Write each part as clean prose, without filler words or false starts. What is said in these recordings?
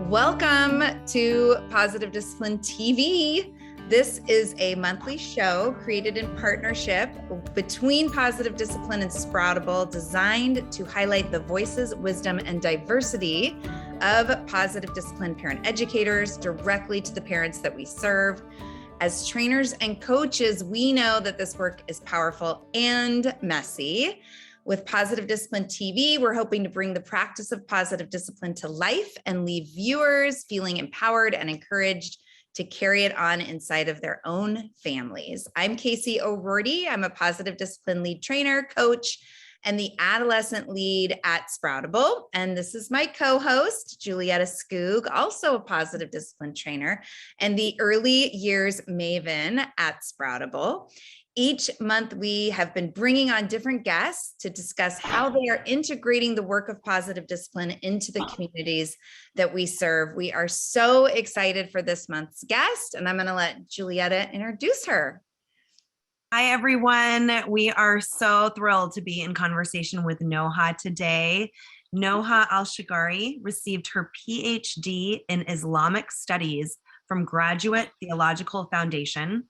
Welcome to Positive Discipline TV. This is a monthly show created in partnership between Positive Discipline and Sproutable, designed to highlight the voices, wisdom, and diversity of Positive Discipline parent educators directly to the parents that we serve. As trainers and coaches, we know that this work is powerful and messy. With Positive Discipline TV, we're hoping to bring the practice of positive discipline to life and leave viewers feeling empowered and encouraged to carry it on inside of their own families. I'm Casey O'Rourke. I'm a Positive Discipline lead trainer, coach, and the adolescent lead at Sproutable. And this is my co-host, Julietta Skoog, also a Positive Discipline trainer and the early years maven at Sproutable. Each month, we have been bringing on different guests to discuss how they are integrating the work of positive discipline into the communities that we serve. We are so excited for this month's guest, and I'm going to let Julietta introduce her. Hi, everyone. We are so thrilled to be in conversation with Noha today. Noha Alshugairi received her PhD in Islamic Studies from Graduate Theological Foundation,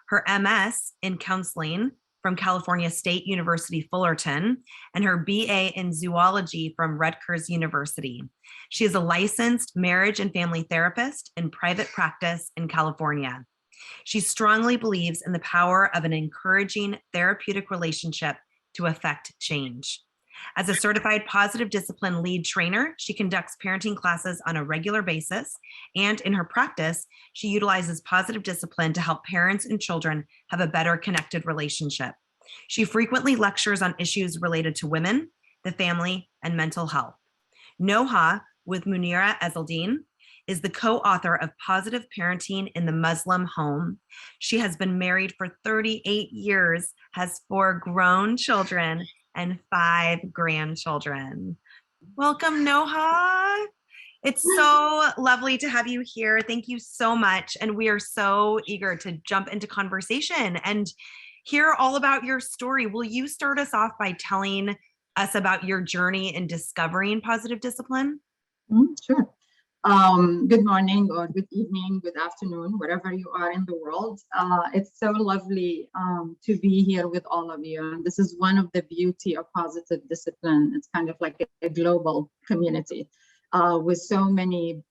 her MS in counseling from California State University, Fullerton, and her BA in zoology from Rutgers University. She is a licensed marriage and family therapist in private practice in California. She strongly believes in the power of an encouraging therapeutic relationship to affect change. As a certified positive discipline lead trainer, she conducts parenting classes on a regular basis, and in her practice, she utilizes positive discipline to help parents and children have a better connected relationship. She frequently lectures on issues related to women, the family, and mental health. Noha, with Munira Ezzeldine, is the co-author of Positive Parenting in the Muslim Home. She has been married for 38 years, has 4 grown children, and 5 grandchildren. Welcome, Noha. It's so lovely to have you here. Thank you so much. And we are so eager to jump into conversation and hear all about your story. Will you start us off by telling us about your journey in discovering positive discipline? Sure. Good morning or good evening, good afternoon, wherever you are in the world. It's so lovely to be here with all of you. And this is one of the beauty of positive discipline. It's kind of like a global community with so many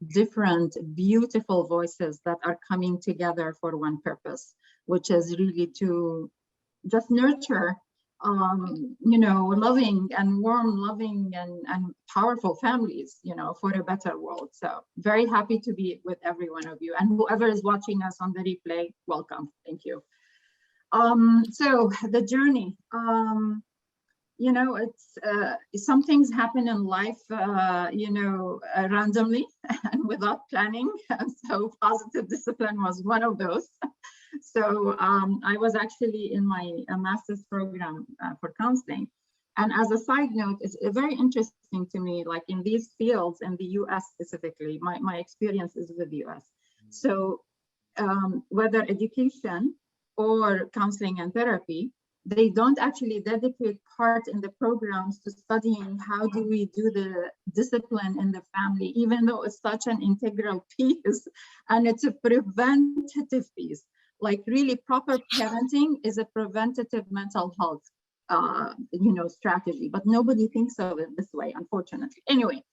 different, beautiful voices that are coming together for one purpose, which is really to just nurture loving and warm, loving and powerful families, for a better world. So very happy to be with every one of you, and whoever is watching us on the replay, welcome. Thank you. So the journey, it's some things happen in life, randomly and without planning. And so positive discipline was one of those. So I was actually in my master's program for counseling. And as a side note, it's very interesting to me, like in these fields in the US specifically, my experience is with the US. So whether education or counseling and therapy, they don't actually dedicate part in the programs to studying how do we do the discipline in the family, even though it's such an integral piece and it's a preventative piece. Like really proper parenting is a preventative mental health, strategy, but nobody thinks of it this way, unfortunately. Anyway,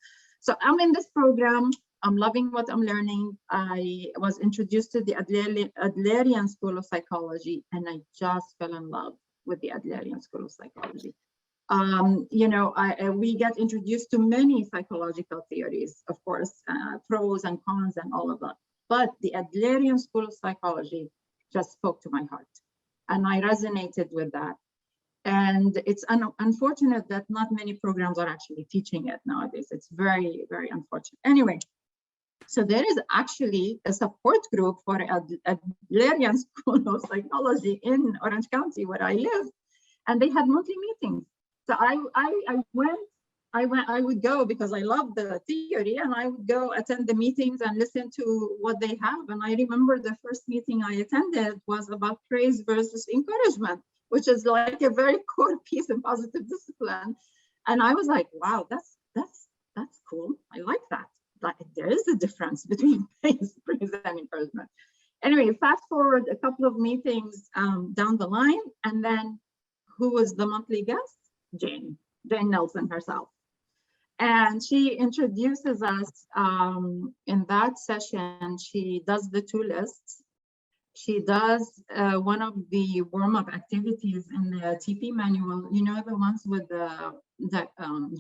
so I'm in this program. I'm loving what I'm learning. I was introduced to the Adlerian School of Psychology, and I just fell in love with the Adlerian School of Psychology. We get introduced to many psychological theories, of course, pros and cons and all of that. But the Adlerian School of Psychology just spoke to my heart, and I resonated with that. And it's unfortunate that not many programs are actually teaching it nowadays. It's very, very unfortunate. Anyway, so there is actually a support group for Adlerian School of Psychology in Orange County, where I live, and they had monthly meetings. So I would go because I love the theory, and I would go attend the meetings and listen to what they have. And I remember the first meeting I attended was about praise versus encouragement, which is like a very core piece in positive discipline. And I was like, wow, that's cool. I like that. like there is a difference between praise and encouragement. Anyway, fast forward a couple of meetings down the line, and then who was the monthly guest? Jane Nelson herself. And she introduces us in that session. She does the 2 lists. She does one of the warm-up activities in the TP manual, you know, the ones with the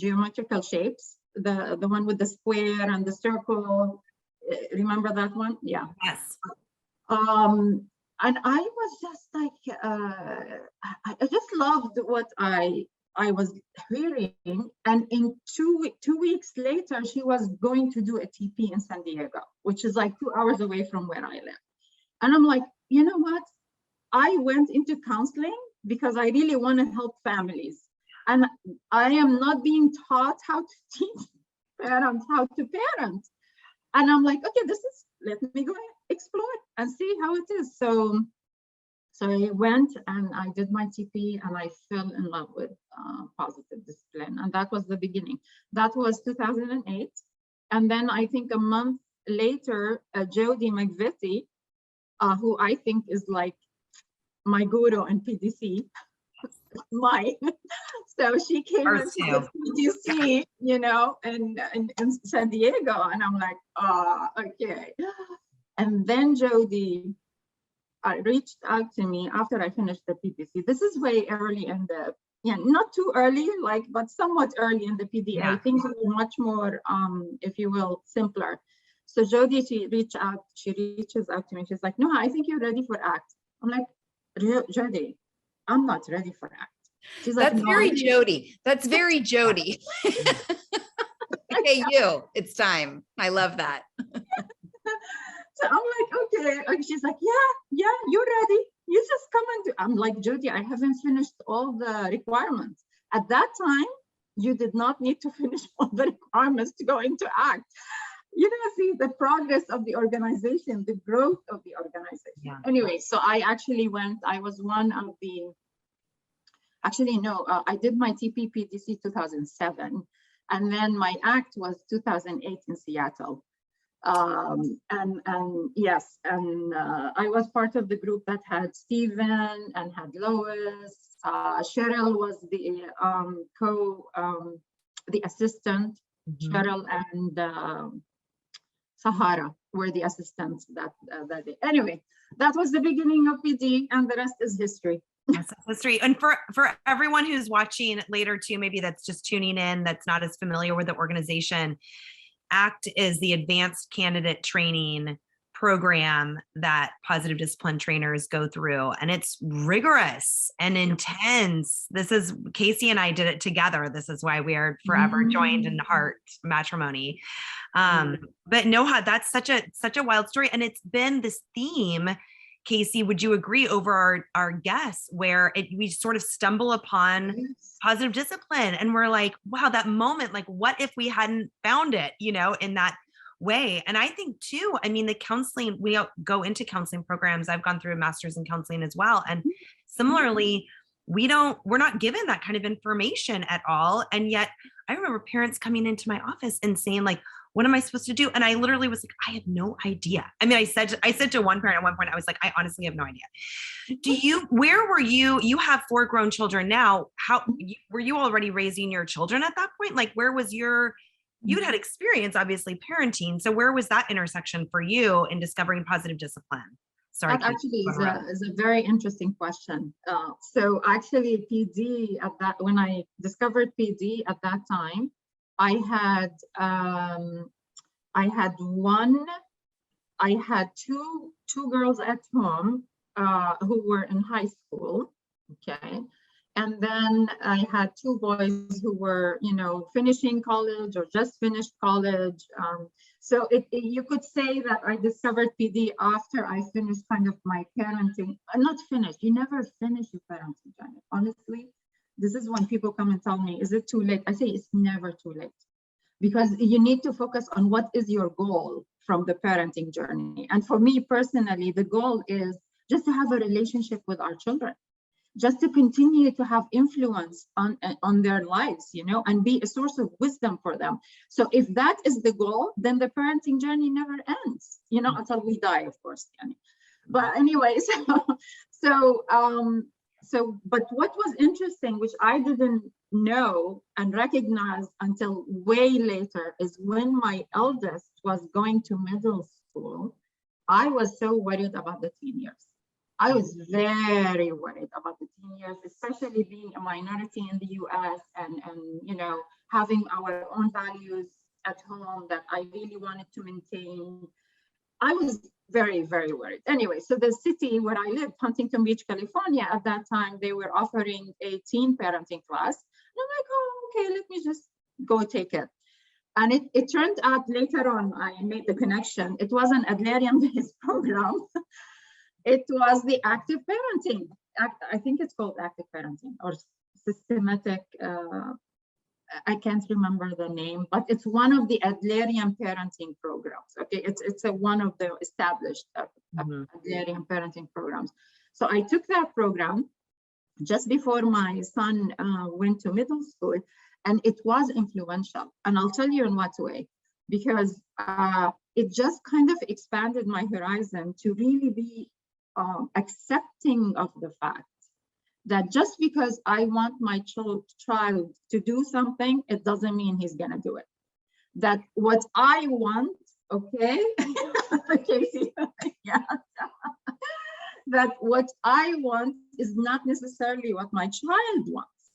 geometrical shapes, the one with the square and the circle. Remember that one? Yeah. Yes. And I was just like, I just loved what I was hearing. And in two weeks later, she was going to do a TP in San Diego, which is like 2 hours away from where I live. And I'm like, you know what? I went into counseling because I really want to help families. And I am not being taught how to teach parents how to parent. And I'm like, okay, let me go explore and see how it is. So I went and I did my TP and I fell in love with positive discipline. And that was the beginning. That was 2008. And then I think a month later, Jody McVitie, who I think is like my guru in PDC, so she came into PDC, you know, in San Diego, and I'm like, oh, okay. And then Jody reached out to me after I finished the PDC. This is way early in the, not too early, like, but somewhat early in the PDA. Yeah. Things were much more, if you will, simpler. So Jody, she reaches out to me. She's like, Noha, I think you're ready for ACT. I'm like, Jody, I'm not ready for ACT. She's like, that's no, very Jody. That's very Jody. Okay, it's time. I love that. So I'm like, okay. And she's like, yeah, you're ready. You just come and do. I'm like, Jody, I haven't finished all the requirements. At that time, you did not need to finish all the requirements to go into ACT. You know, see the progress of the organization, the growth of the organization. Yeah. Anyway, so I actually went, I was one of the, I did my TP PDC 2007, and then my ACT was 2008 in Seattle. And yes, and I was part of the group that had Stephen and had Lois. Cheryl was the the assistant. Mm-hmm. Cheryl and Sahara were the assistants that day. Anyway, that was the beginning of PD, and the rest is history. That's history. And for everyone who's watching later too, maybe that's just tuning in, that's not as familiar with the organization, ACT is the Advanced Candidate Training program that positive discipline trainers go through, and it's rigorous and intense. This is, Casey and I did it together. This is why we are forever joined in heart matrimony. But Noha, that's such a wild story, and it's been this theme, Casey, would you agree, over our guests, where we sort of stumble upon positive discipline, and we're like, wow, that moment, like, what if we hadn't found it, in that way? And I think too, I mean, the counseling, we go into counseling programs. I've gone through a master's in counseling as well. And similarly, we're not given that kind of information at all. And yet I remember parents coming into my office and saying, like, what am I supposed to do? And I literally was like, I have no idea. I mean, I said to one parent at one point, I was like, I honestly have no idea. Where were you? You have 4 grown children now. Were you already raising your children at that point? Like, where was you'd had experience, obviously, parenting. So where was that intersection for you in discovering positive discipline? Sorry. That actually is a very interesting question. So actually PD when I discovered PD at that time, I had two girls at home who were in high school. Okay. And then I had 2 boys who were, finishing college or just finished college. So you could say that I discovered PD after I finished kind of my parenting. Not finished. You never finish your parenting journey. Honestly, this is when people come and tell me, is it too late? I say it's never too late, because you need to focus on what is your goal from the parenting journey. And for me personally, the goal is just to have a relationship with our children. just to continue to have influence on their lives, you know, and be a source of wisdom for them. So if that is the goal, then the parenting journey never ends, you know, until we die, of course. But anyways, but what was interesting, which I didn't know and recognize until way later, is when my eldest was going to middle school, I was so worried about the teen years. I was very worried about the teen years, especially being a minority in the US and you know, having our own values at home that I really wanted to maintain. I was very, very worried. Anyway, so the city where I lived, Huntington Beach, California, at that time, they were offering a teen parenting class. And I'm like, oh, okay, let me just go take it. And it turned out later on, I made the connection. It was an Adlerian-based program. It was the active parenting. I think it's called active parenting or systematic. I can't remember the name, but it's one of the Adlerian parenting programs. Okay, it's one of the established Adlerian parenting programs. So I took that program just before my son went to middle school, and it was influential. And I'll tell you in what way, because it just kind of expanded my horizon to really be accepting of the fact that just because I want my child to do something, it doesn't mean he's gonna do it. That what I want, okay, Casey, yeah, that what I want is not necessarily what my child wants,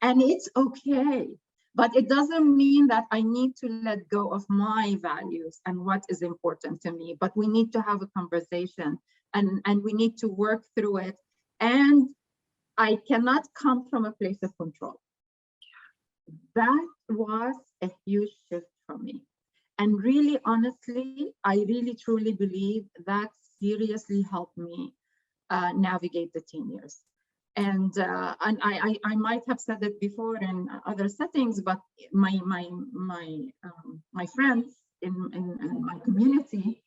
and it's okay. But it doesn't mean that I need to let go of my values and what is important to me. But we need to have a conversation, and we need to work through it. And I cannot come from a place of control. That was a huge shift for me. And really, honestly, I really truly believe that seriously helped me navigate the teen years. And I might have said it before in other settings, but my friends in my community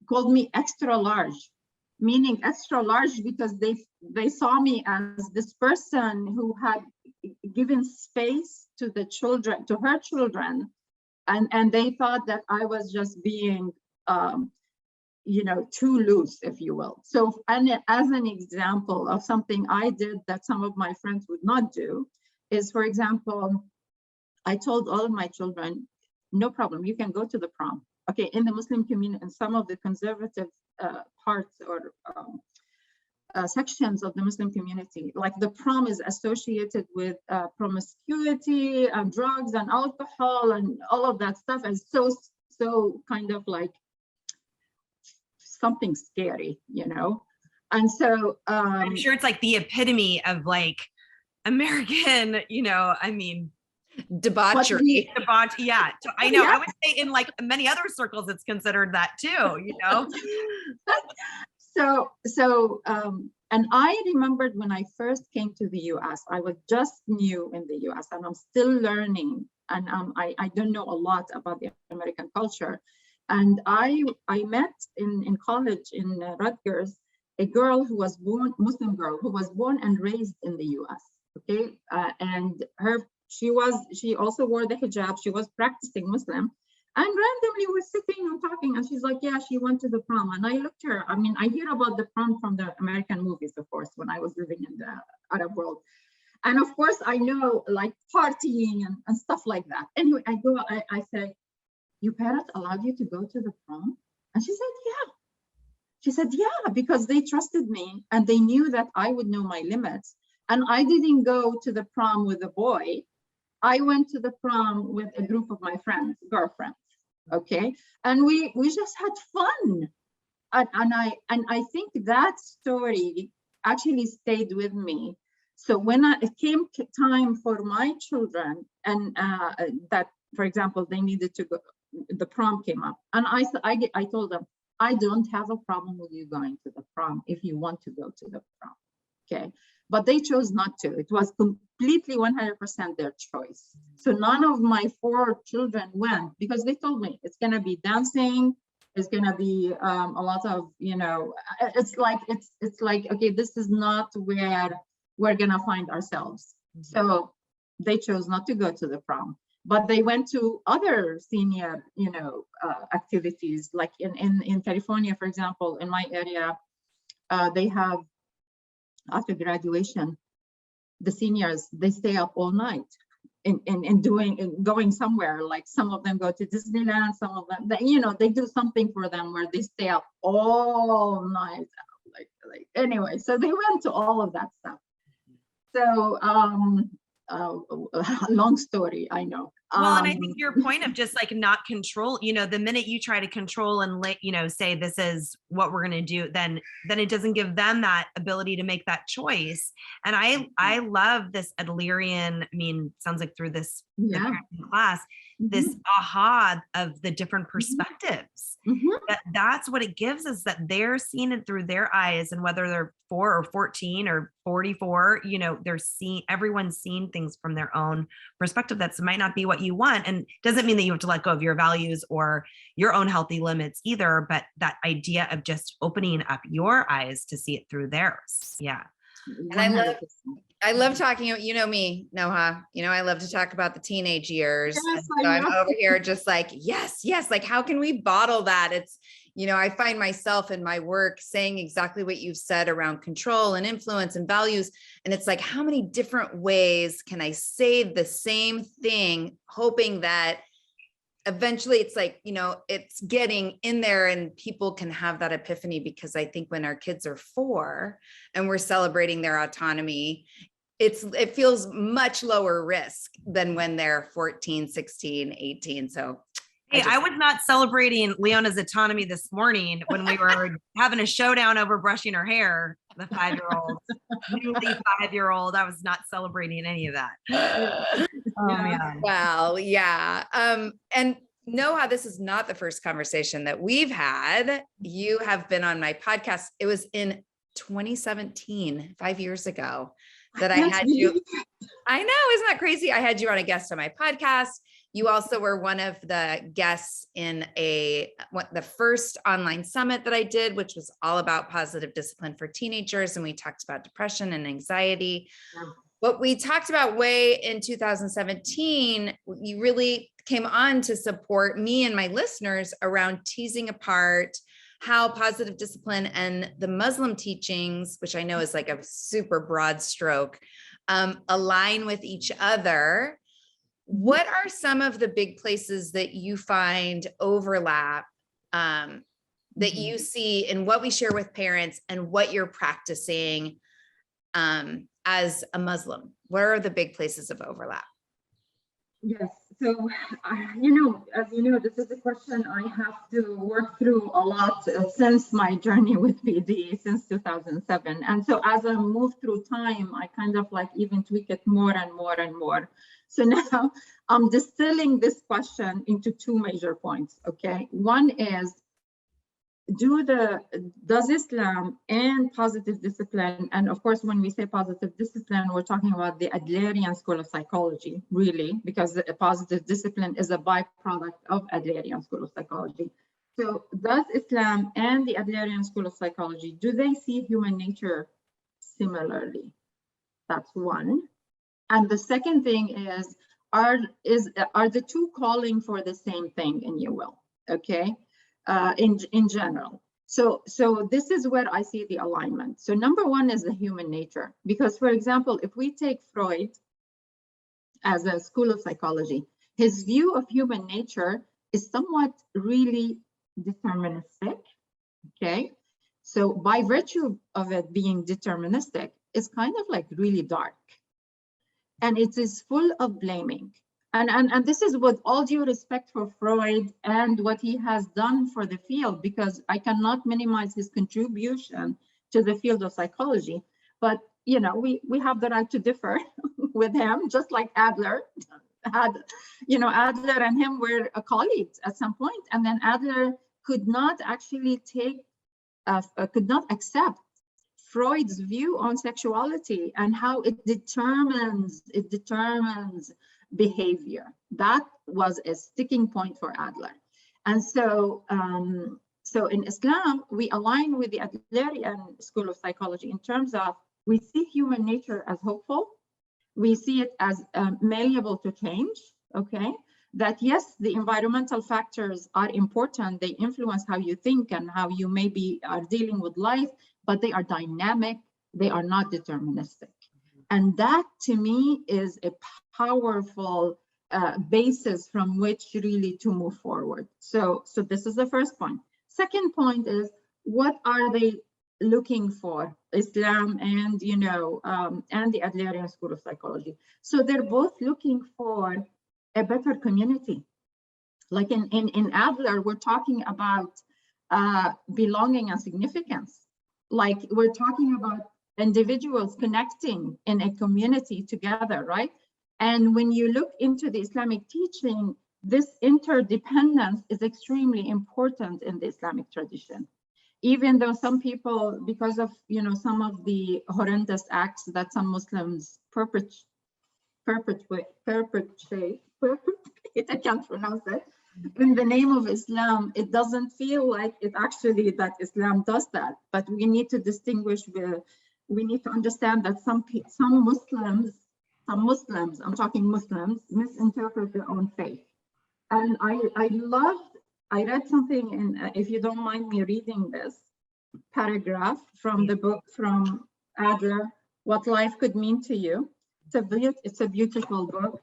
called me extra large, meaning extra large because they saw me as this person who had given space to the children, to her children, and they thought that I was just being you know, too loose, if you will. So, and as an example of something I did that some of my friends would not do is, for example, I told all of my children, no problem, you can go to the prom. Okay, in the Muslim community, in some of the conservative parts or sections of the Muslim community, like the prom is associated with promiscuity and drugs and alcohol and all of that stuff, and so kind of like something scary, you know. And so I'm sure it's like the epitome of like American, you know, I mean, debauchery. Yeah, I know. Yeah. I would say in like many other circles, it's considered that too, you know. And I remembered when I first came to the US, I was just new in the US, and I'm still learning, and I don't know a lot about the American culture. And I met in college in Rutgers a girl who was born, Muslim girl, who was born and raised in the US. Okay, and she also wore the hijab. She was practicing Muslim, and randomly we're sitting and talking, and she's like, yeah, she went to the prom. And I looked at her. I mean, I hear about the prom from the American movies, of course, when I was living in the Arab world. And of course, I know like partying and stuff like that. Anyway, I said, your parents allowed you to go to the prom? And she said, yeah. She said, yeah, because they trusted me and they knew that I would know my limits. And I didn't go to the prom with a boy. I went to the prom with a group of my friends, girlfriends, okay? And we just had fun. And I think that story actually stayed with me. So when it came time for my children, and that, for example, they needed to go, the prom came up, and I told them, I don't have a problem with you going to the prom if you want to go to the prom, okay? But they chose not to. It was completely 100% their choice. So none of my 4 children went because they told me it's gonna be dancing, it's gonna be a lot of, you know, it's like, okay, this is not where we're gonna find ourselves. So they chose not to go to the prom, but they went to other senior, activities. Like in California, for example, in my area, they have, after graduation, the seniors, they stay up all night in going somewhere. Like some of them go to Disneyland, some of them, they do something for them where they stay up all night. Like anyway, so they went to all of that stuff. So long story, I know. Well, and I think your point of just like not control, the minute you try to control and say this is what we're going to do, then it doesn't give them that ability to make that choice. And I love this Adlerian, sounds like through this class, this aha of the different perspectives. That's what it gives us, that they're seeing it through their eyes, and whether they're 4 or 14 or 44, they're seeing, everyone's seeing things from their own perspective. That might not be what you want, and doesn't mean that you have to let go of your values or your own healthy limits either, but that idea of just opening up your eyes to see it through theirs. Yeah. And I love talking, me, Noha, I love to talk about the teenage years. Yes, so I'm over here just like, yes. Like, how can we bottle that? It's, I find myself in my work saying exactly what you've said around control and influence and values. And it's like, how many different ways can I say the same thing, hoping that eventually it's like, it's getting in there and people can have that epiphany. Because I think when our kids are 4 and we're celebrating their autonomy, it feels much lower risk than when they're 14, 16, 18. So hey, I was not celebrating Leona's autonomy this morning when we were having a showdown over brushing her hair. The 5-year-old, newly 5-year-old, I was not celebrating any of that. Well, yeah. And Noha, this is not the first conversation that we've had. You have been on my podcast. It was in 2017, 5 years ago, that I had you. I know, isn't that crazy? I had you on a guest on my podcast. You also were one of the guests in the first online summit that I did, which was all about positive discipline for teenagers. And we talked about depression and anxiety. What we talked about way in 2017, you really came on to support me and my listeners around teasing apart how positive discipline and the Muslim teachings, which I know is like a super broad stroke, align with each other. What are some of the big places that you find overlap that you see in what we share with parents and what you're practicing as a Muslim? Where are the big places of overlap? Yes. So, as you know, this is a question I have to work through a lot since my journey with PD since 2007. And so as I move through time, I kind of like even tweak it more and more and more. So now I'm distilling this question into 2 major points. Okay. One is, does Islam and positive discipline, and of course, when we say positive discipline, we're talking about the Adlerian school of psychology, really, because the positive discipline is a byproduct of Adlerian school of psychology. So does Islam and the Adlerian school of psychology, do they see human nature similarly? That's one. And the second thing is, are the 2 calling for the same thing, and you will, okay? In general. So this is where I see the alignment. So number 1 is the human nature, because for example, if we take Freud as a school of psychology, his view of human nature is somewhat really deterministic, okay? So by virtue of it being deterministic, it's kind of like really dark. And it is full of blaming. And this is with all due respect for Freud and what he has done for the field, because I cannot minimize his contribution to the field of psychology. But, we have the right to differ with him, just like Adler had, Adler and him were colleagues at some point. And then Adler could not actually could not accept Freud's view on sexuality and how it determines behavior. That was a sticking point for Adler. And so in Islam, we align with the Adlerian school of psychology in terms of We see human nature as hopeful. We see it as malleable to change, okay? That yes, the environmental factors are important. They influence how you think and how you maybe are dealing with life, but they are dynamic. They are not deterministic. And that to me is a powerful basis from which really to move forward. So this is the first point. Second point is, what are they looking for, Islam and, and the Adlerian School of Psychology? So they're both looking for a better community. Like in Adler, we're talking about belonging and significance. Like we're talking about individuals connecting in a community together, right? And when you look into the Islamic teaching, this interdependence is extremely important in the Islamic tradition. Even though some people, because of some of the horrendous acts that some Muslims perpetrate, I can't pronounce it, in the name of Islam, it doesn't feel like it actually that Islam does that. But we need to distinguish, we need to understand that some Muslims, I'm talking Muslims, misinterpret their own faith. And I read something, and if you don't mind me reading this paragraph from the book from Adler, What Life Could Mean to You. It's a beautiful book.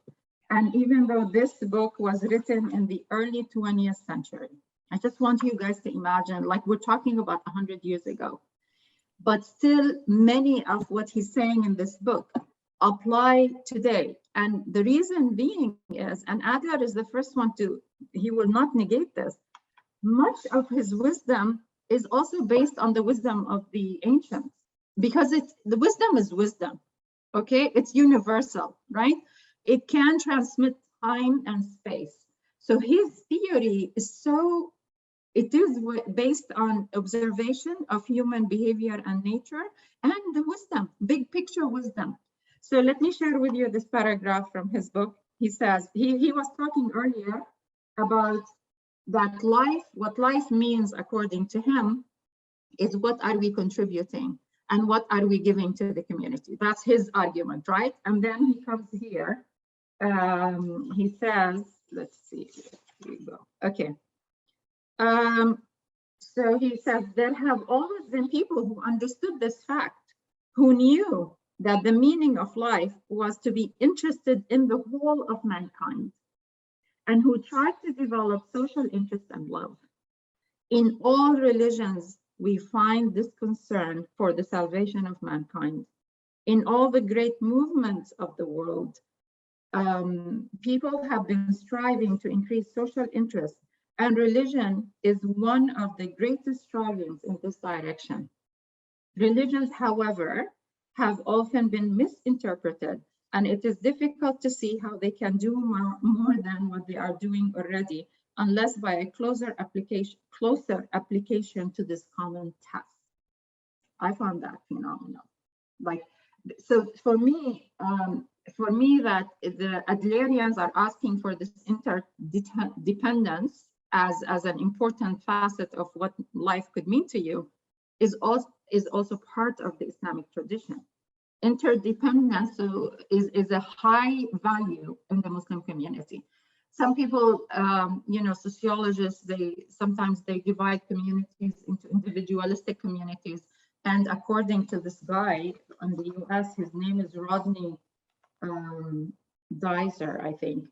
And even though this book was written in the early 20th century, I just want you guys to imagine, like we're talking about 100 years ago, but still many of what he's saying in this book apply today. And the reason being is, and Adler is the first one he will not negate this, much of his wisdom is also based on the wisdom of the ancients, because the wisdom is wisdom, okay? It's universal, right? It can transmit time and space. So his theory is based on observation of human behavior and nature and the wisdom, big picture wisdom. So let me share with you this paragraph from his book. He says, he was talking earlier about that what life means according to him is what are we contributing and what are we giving to the community. That's his argument, right? And then he comes here, he says, let's see, here we go, okay. So he says, there have always been people who understood this fact, who knew that the meaning of life was to be interested in the whole of mankind, and who tried to develop social interest and love. In all religions, we find this concern for the salvation of mankind. In all the great movements of the world, people have been striving to increase social interest, and religion is one of the greatest strivings in this direction. Religions, however, have often been misinterpreted, and it is difficult to see how they can do more than what they are doing already, unless by a closer application to this common task. I found that phenomenal. Like, so for me that the Adlerians are asking for this interdependence as an important facet of what life could mean to you is also part of the Islamic tradition. Interdependence is a high value in the Muslim community. Some people, sociologists, sometimes they divide communities into individualistic communities. And according to this guy in the US, his name is Rodney Dreiser, I think.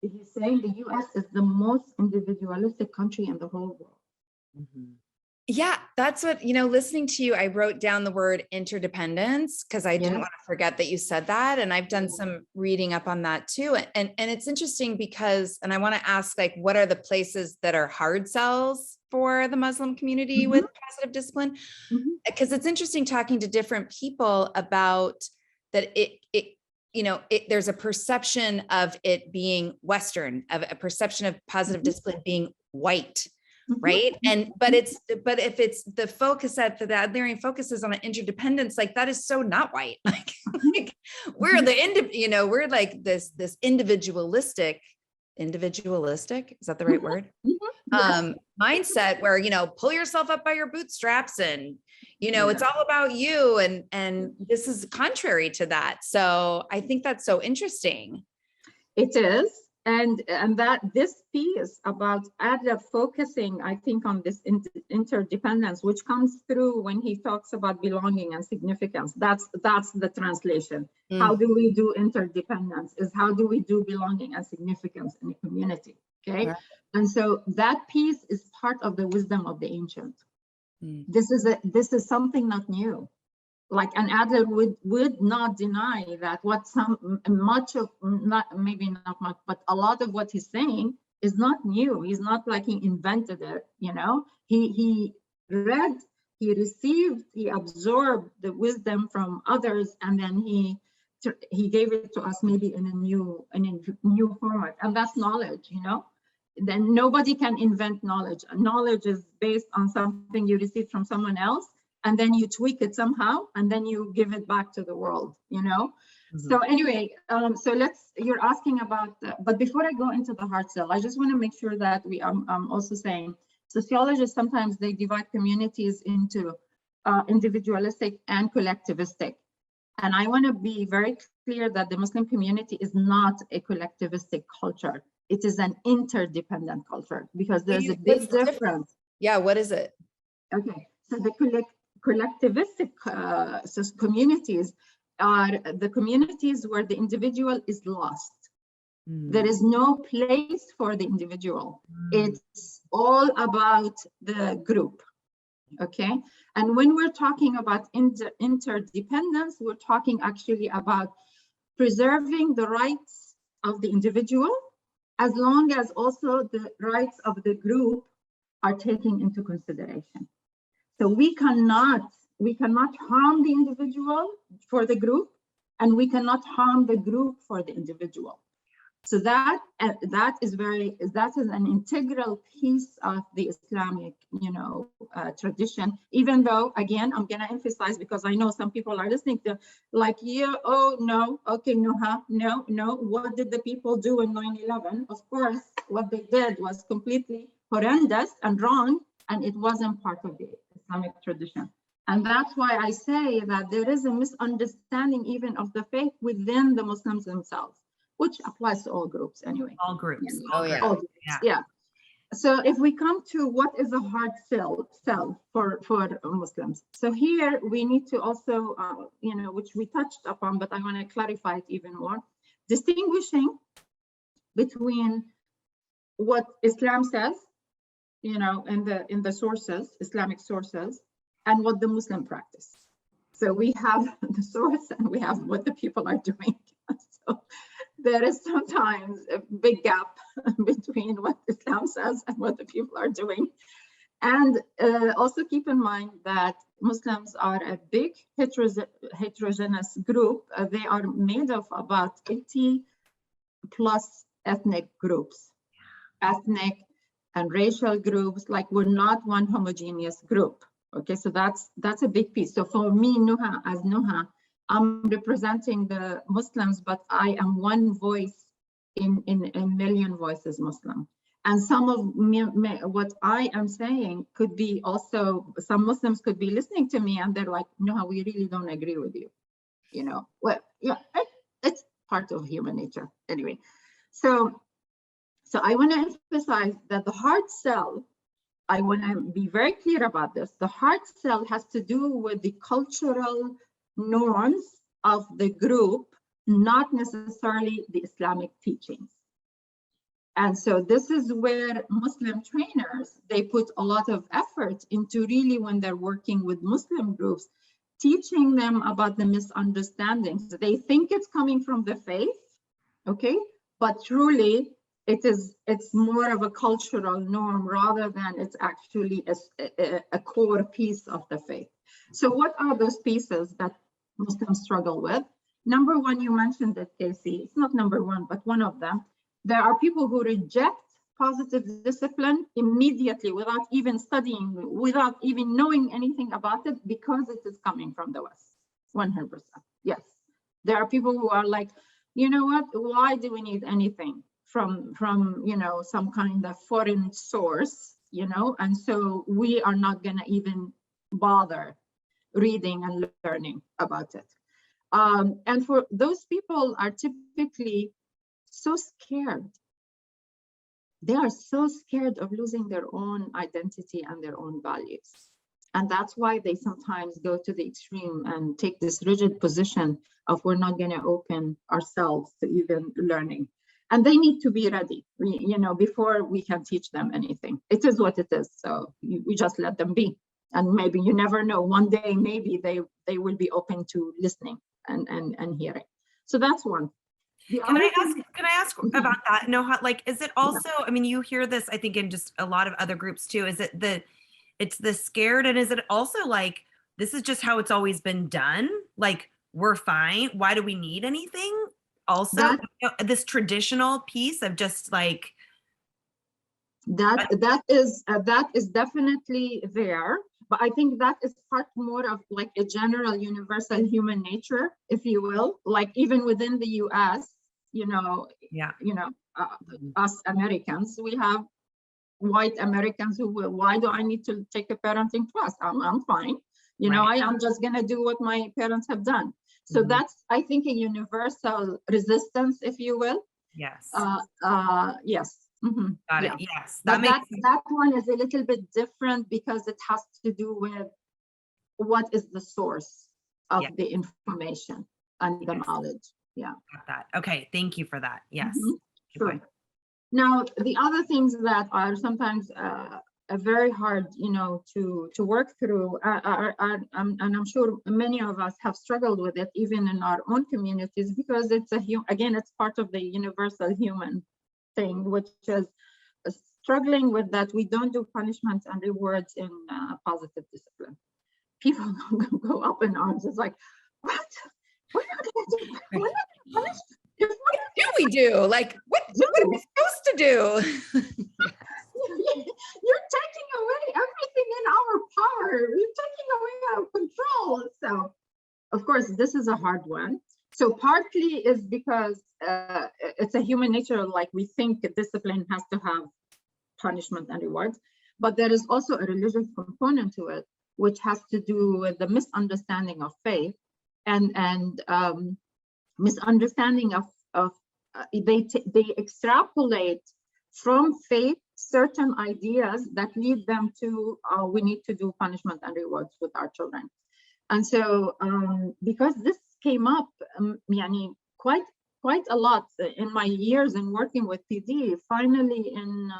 He's saying the US is the most individualistic country in the whole world. Mm-hmm. Yeah, that's what, listening to you, I wrote down the word interdependence because I didn't want to forget that you said that. And I've done some reading up on that too. And it's interesting because, and I want to ask, like, what are the places that are hard sells for the Muslim community with positive discipline? Because it's interesting talking to different people about that there's a perception of it being Western, of a perception of positive discipline being white. Right. But if it's the focus that the Adlerian focuses on an interdependence, like that is so not white. Like we're like this individualistic, is that the right word? mindset where, pull yourself up by your bootstraps and, it's all about you. And this is contrary to that. So I think that's so interesting. It is. And that this piece about Adler focusing, I think, on this interdependence, which comes through when he talks about belonging and significance. That's the translation. How do we do interdependence? Is how do we do belonging and significance in a community? Okay, and so that piece is part of the wisdom of the ancient. This is something not new. Like, and Adler would not deny that what maybe not much, but a lot of what he's saying is not new. He's not like he invented it, He read, he received, he absorbed the wisdom from others, and then he gave it to us maybe in a new format, and that's knowledge, Then nobody can invent knowledge. Knowledge is based on something you received from someone else, and then you tweak it somehow, and then you give it back to the world, So anyway, you're asking about, but before I go into the hard sell, I just want to make sure that I'm also saying, sociologists, sometimes they divide communities into individualistic and collectivistic. And I want to be very clear that the Muslim community is not a collectivistic culture. It is an interdependent culture, because there's a big difference. Yeah, what is it? Okay, so the collectivistic communities are the communities where the individual is lost. There is no place for the individual. It's all about the group. Okay, and when we're talking about interdependence, we're talking actually about preserving the rights of the individual, as long as also the rights of the group are taken into consideration. So we cannot harm the individual for the group, and we cannot harm the group for the individual. So that is an integral piece of the Islamic, tradition. Even though, again, I'm going to emphasize, because I know some people are listening to, like, oh no, okay, Noha, no. What did the people do in 9/11? Of course, what they did was completely horrendous and wrong, and it wasn't part of the Islamic tradition. And that's why I say that there is a misunderstanding even of the faith within the Muslims themselves, which applies to all groups anyway. All groups. All groups. Yeah. So if we come to what is a hard sell for Muslims. So here we need to also, which we touched upon, but I want to clarify it even more, distinguishing between what Islam says, in the sources, Islamic sources, and what the Muslim practice. So we have the source and we have what the people are doing. So there is sometimes a big gap between what Islam says and what the people are doing. And also keep in mind that Muslims are a big heterogeneous group. They are made of about 80 plus ethnic groups, ethnic and racial groups. Like, we're not one homogeneous group. Okay, so that's a big piece. So for me, Noha, I'm representing the Muslims, but I am one voice in a million voices Muslim. And some of what I am saying could be also, some Muslims could be listening to me and they're like, Noha, we really don't agree with you. Well, yeah, it's part of human nature anyway. So I want to emphasize that the hard sell, I want to be very clear about this. The hard sell has to do with the cultural norms of the group, not necessarily the Islamic teachings. And so this is where Muslim trainers, they put a lot of effort into really, when they're working with Muslim groups, teaching them about the misunderstandings. They think it's coming from the faith, okay? But truly, it's more of a cultural norm rather than it's actually a core piece of the faith. So what are those pieces that Muslims struggle with? Number one, you mentioned it, Casey. It's not number one, but one of them. There are people who reject positive discipline immediately without even studying, without even knowing anything about it, because it is coming from the West. 100%. Yes. There are people who are like, you know what? Why do we need anything? from some kind of foreign source, and so we are not going to even bother reading and learning about it. And for those people are typically so scared. They are so scared of losing their own identity and their own values. And that's why they sometimes go to the extreme and take this rigid position of we're not going to open ourselves to even learning. And they need to be ready, before we can teach them anything. It is what it is. So we just let them be. And maybe you never know, one day, maybe they will be open to listening and hearing. So that's one. Can I ask about that? Noha, like, is it also, I mean, you hear this, I think, in just a lot of other groups too. Is it it's the scared, and is it also like, this is just how it's always been done? Like, we're fine. Why do we need anything? Also, this traditional piece of just like. That is definitely there. But I think that is part more of like a general universal human nature, if you will, like even within the US, us Americans, we have white Americans who will, why do I need to take a parenting class? I'm fine. I'm just going to do what my parents have done. So that's, I think, a universal resistance, if you will. Yes. Yes. Mm-hmm. Got it. Yes. That one is a little bit different because it has to do with what is the source of the information and the knowledge. Yeah. Got that. Okay. Thank you for that. Yes. Sure. Now, the other things that are sometimes very hard, to work through, and I'm sure many of us have struggled with it, even in our own communities, because it's it's part of the universal human thing, which is struggling with that we don't do punishments and rewards in positive discipline. People go up in arms. It's like, what? We're not going to do. We're not going to punish. What do we do? Like, what are we supposed to do? You're taking away everything in our power. You're taking away our control. So, of course, this is a hard one. So partly is because it's a human nature, like we think discipline has to have punishment and rewards, but there is also a religious component to it, which has to do with the misunderstanding of faith and misunderstanding of they extrapolate from faith certain ideas that lead them to we need to do punishment and rewards with our children. And so because this came up quite a lot in my years in working with PD, finally in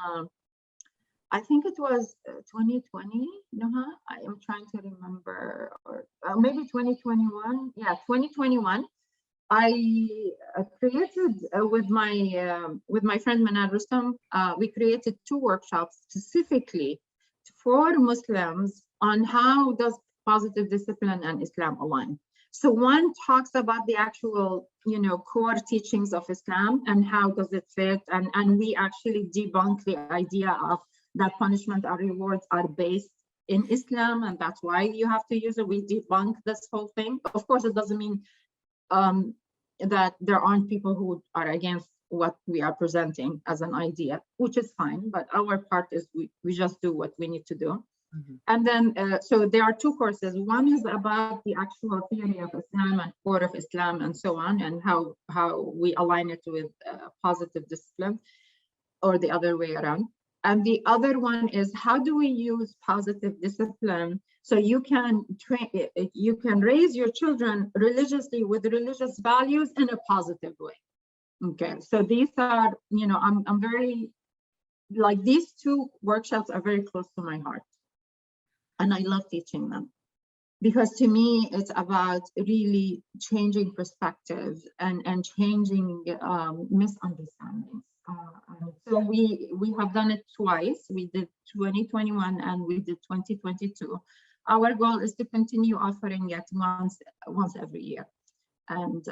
I think it was 2020, Noha, I am trying to remember, or maybe 2021. Yeah, 2021. I created with my friend Manan Rustam, we created 2 workshops specifically for Muslims on how does positive discipline and Islam align. So one talks about the actual, core teachings of Islam and how does it fit, and we actually debunk the idea of that punishment or rewards are based in Islam, and that's why you have to use it. We debunk this whole thing. Of course, it doesn't mean that there aren't people who are against what we are presenting as an idea, which is fine, but our part is we just do what we need to do. And then, so there are 2 courses. One is about the actual theory of Islam and core of Islam and so on, and how we align it with positive discipline, or the other way around. And the other one is how do we use positive discipline so you can raise your children religiously with religious values in a positive way. Okay, so these are, I'm very, like, these 2 workshops are very close to my heart. And I love teaching them because to me, it's about really changing perspectives and changing misunderstandings. So we have done it twice. We did 2021 and we did 2022. Our goal is to continue offering it once every year and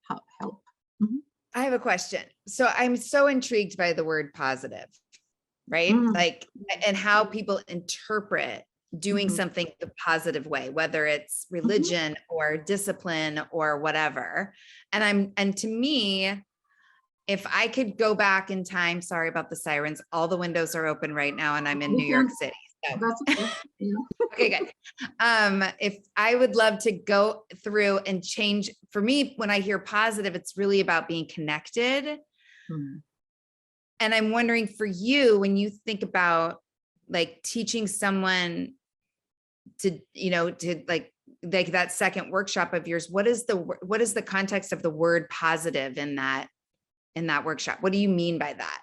help. I have a question. So I'm so intrigued by the word positive, right? Like, and how people interpret doing something the positive way, whether it's religion or discipline or whatever. And to me, if I could go back in time, sorry about the sirens, all the windows are open right now and I'm in New York City. So. That's okay. Yeah. Okay, good. If I would love to go through and change, for me, when I hear positive, it's really about being connected. And I'm wondering for you, when you think about like teaching someone to, to like that second workshop of yours, what is the context of the word positive in that workshop? What do you mean by that?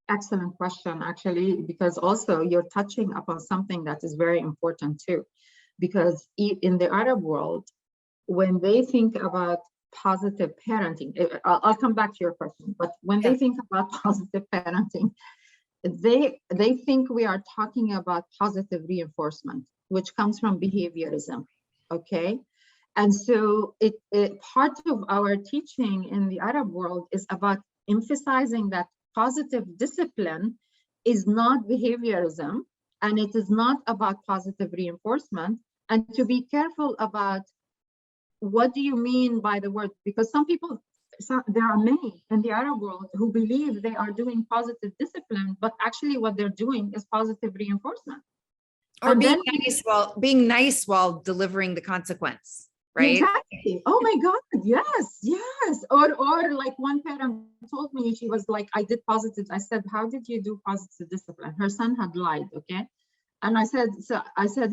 Excellent question, actually, because also you're touching upon something that is very important too, because in the Arab world, when they think about positive parenting, I'll come back to your question, but when they think about positive parenting, they think we are talking about positive reinforcement, which comes from behaviorism, okay? And so part of our teaching in the Arab world is about emphasizing that positive discipline is not behaviorism, and it is not about positive reinforcement, and to be careful about what do you mean by the word, because there are many in the Arab world who believe they are doing positive discipline, but actually what they're doing is positive reinforcement. Or being nice while delivering the consequence. Right? Exactly. Oh my God. Yes. Or like one parent told me, she was like, I did positive. I said, how did you do positive discipline? Her son had lied. Okay. And I said,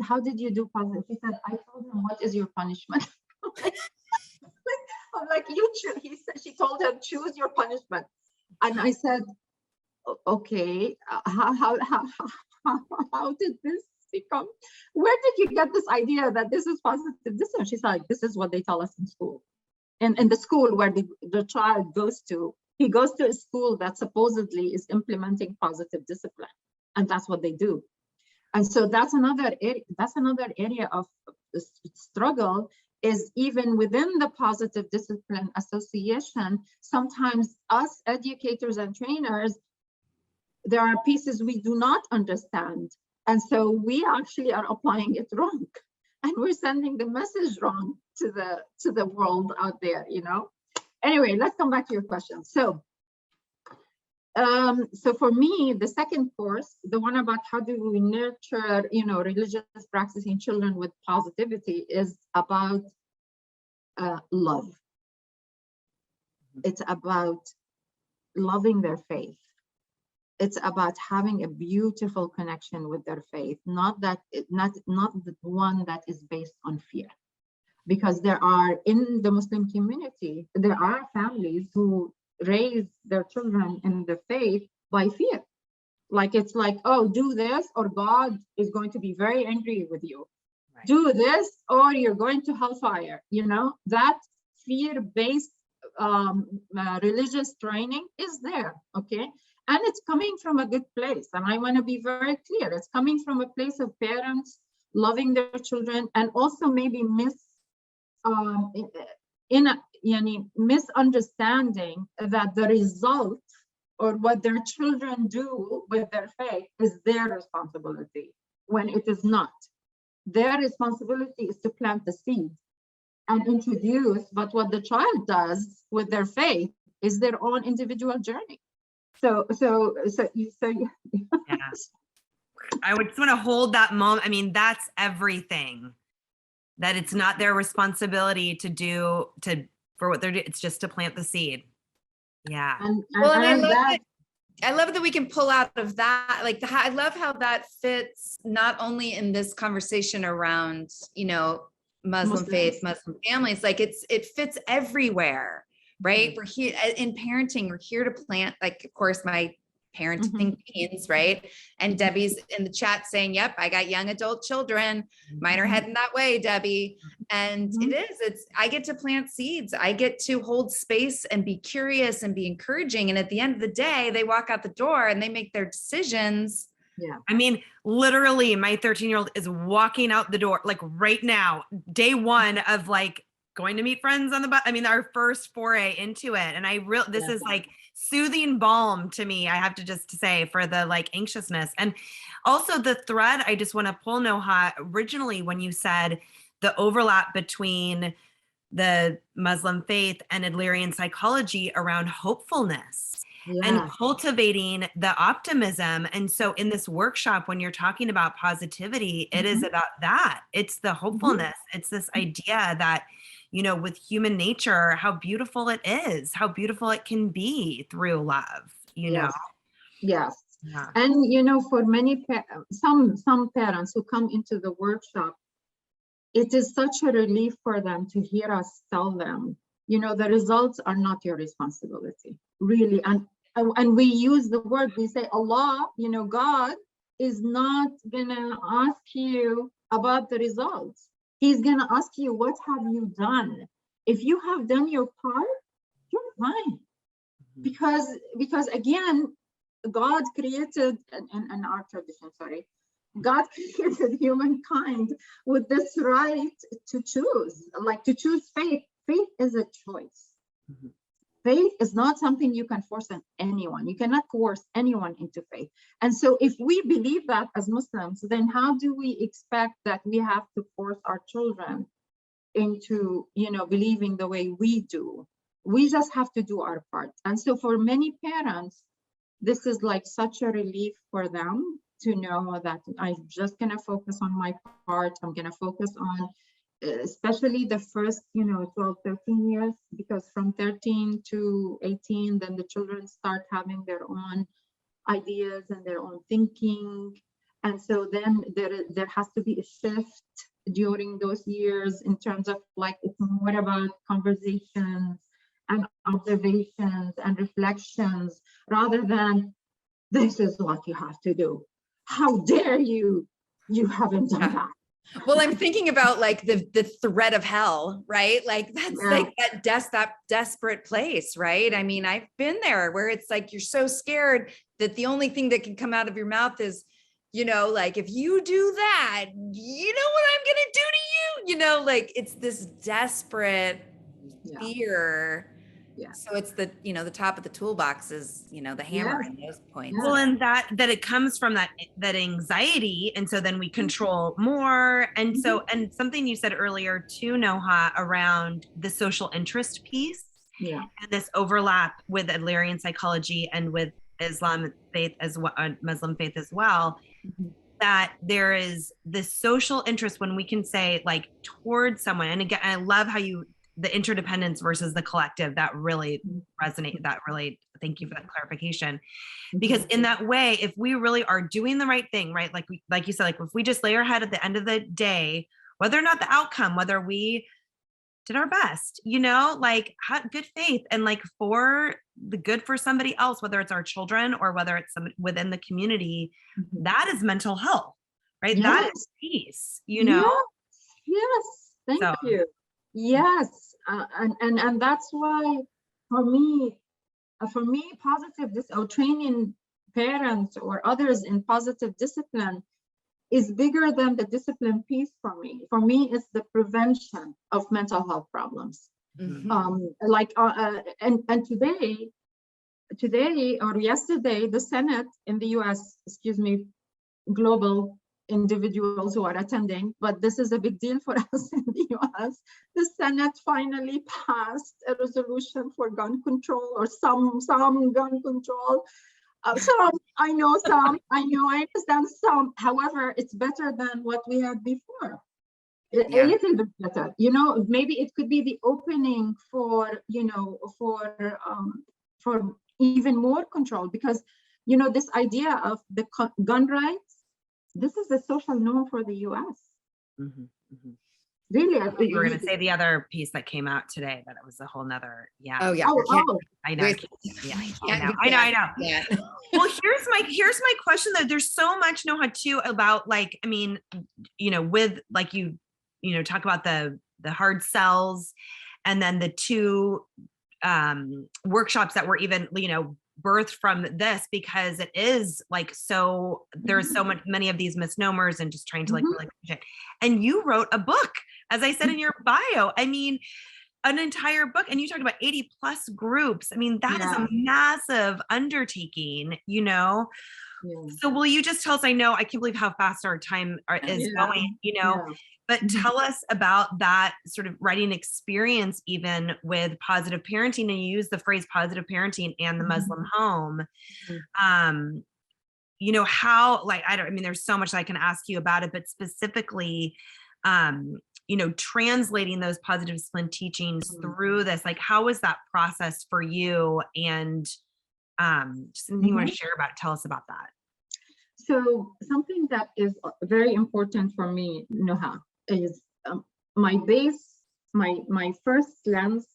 how did you do positive? She said, I told him, what is your punishment? I'm like, you choose. She told him, choose your punishment. And I said, okay, how did this become? Where did you get this idea that this is positive discipline? She's like, this is what they tell us in school. And in the school where the child goes to, he goes to a school that supposedly is implementing positive discipline, and that's what they do. And so that's another area of struggle, is even within the positive discipline association, sometimes us educators and trainers, there are pieces we do not understand. And so we actually are applying it wrong, and we're sending the message wrong to the world out there, Anyway, let's come back to your question. So for me, the second course, the one about how do we nurture, religious practicing children with positivity, is about love. It's about loving their faith. It's about having a beautiful connection with their faith, not the one that is based on fear. Because there are, in the Muslim community, there are families who raise their children in the faith by fear. Like, it's like, oh, do this or God is going to be very angry with you. Right. Do this or you're going to hellfire. That fear-based religious training is there, okay? And it's coming from a good place. And I want to be very clear. It's coming from a place of parents loving their children, and also maybe misunderstanding that the result or what their children do with their faith is their responsibility, when it is not. Their responsibility is to plant the seed and introduce, but what the child does with their faith is their own individual journey. So yes. I would just want to hold that moment. I mean, that's everything. That it's not their responsibility for what they're doing. It's just to plant the seed. Yeah. I love that we can pull out of that. I love how that fits not only in this conversation around, Muslim faith, Muslim families, it fits everywhere. Right. Mm-hmm. We're here in parenting. We're here to plant, of course, my parenting beans, right? And Debbie's in the chat saying, yep, I got young adult children. Mine are heading that way, Debbie. And I get to plant seeds. I get to hold space and be curious and be encouraging. And at the end of the day, they walk out the door and they make their decisions. Yeah. I mean, literally my 13-year-old is walking out the door, right now, day one of going to meet friends on the bus. I mean, our first foray into it. And this is soothing balm to me, I have to just say, for the anxiousness. And also the thread I just want to pull, Noha, originally when you said the overlap between the Muslim faith and Adlerian psychology around hopefulness and cultivating the optimism. And so in this workshop, when you're talking about positivity, it is about that. It's the hopefulness. It's this idea that, you know, with human nature, how beautiful it is, how beautiful it can be through love, you know? Yes. Yeah. And, you know, for many, some parents who come into the workshop, it is such a relief for them to hear us tell them, you know, the results are not your responsibility, really. And we use the word, we say Allah, you know, God is not gonna ask you about the results. He's gonna ask you, what have you done? If you have done your part, you're fine. Because again, God created, and our tradition, sorry, God created humankind with this right to choose, like to choose faith. Faith is a choice. Faith is not something you can force on anyone. You cannot coerce anyone into faith. And so if we believe that as Muslims, then how do we expect that we have to force our children into, you know, believing the way we do? We just have to do our part. And so for many parents, this is like such a relief for them to know that I'm just gonna focus on my part. I'm gonna focus on especially the first, you know, 12, 13 years, because from 13 to 18, then the children start having their own ideas and their own thinking. And so then there has to be a shift during those years in terms of like, it's more about conversations and observations and reflections rather than this is what you have to do. How dare you? You haven't done that. Well, I'm thinking about like the threat of hell, right? Like that's like that desperate place, right? I mean, I've been there where it's like you're so scared that the only thing that can come out of your mouth is, you know, like if you do that, you know what I'm gonna do to you? You know, like it's this desperate fear. Yeah. So it's the, you know, the top of the toolbox is, you know, the hammer in those points. Well, and that it comes from that anxiety. And so then we control more. And so, and something you said earlier too, Noha, around the social interest piece. Yeah. And this overlap with Adlerian psychology and with Islam faith as well, Muslim faith as well, that there is this social interest when we can say like towards someone. And again, I love how the interdependence versus the collective, that really resonated. That really, thank you for that clarification. Because in that way, if we really are doing the right thing, right? Like you said, like if we just lay our head at the end of the day, whether or not the outcome, whether we did our best, you know, like good faith and like for the good for somebody else, whether it's our children or whether it's somebody within the community, that is mental health, right? Yes. That is peace, you know? Yes. Thank you. Yes, and that's why for me, training parents or others in positive discipline is bigger than the discipline piece for me. For me, it's the prevention of mental health problems. And today or yesterday, the Senate in the U.S., global individuals who are attending, but this is a big deal for us in the US. The Senate finally passed a resolution for gun control, or some gun control. Some, I understand some. However, it's better than what we had before. A little bit better. You know, maybe it could be the opening for, you know, for even more control, because, you know, this idea of the gun rights, this is a social norm for the US. Really? You were going to say the other piece that came out today, that it was a whole nother, Oh, yeah. I know. I know. Well, here's my question though. There's so much, Noha, too, about like, I mean, you know, with like you know, talk about the hard sells, and then the two workshops that were even, you know, birthed from this, because it is like, so there's so many of these misnomers and just trying to like really push it. And you wrote a book, as I said in your bio. I mean, an entire book, and you talked about 80 plus groups. I mean, that is a massive undertaking, you know. So will you just tell us, I know, I can't believe how fast our time is going, but tell us about that sort of writing experience, even with positive parenting, and you use the phrase positive parenting and the Muslim home. How, like, there's so much I can ask you about it, but specifically, translating those positive discipline teachings through this, like, how was that process for you? And just something you want to share about, tell us about that. So something that is very important for me, Noha, is my base, my first lens,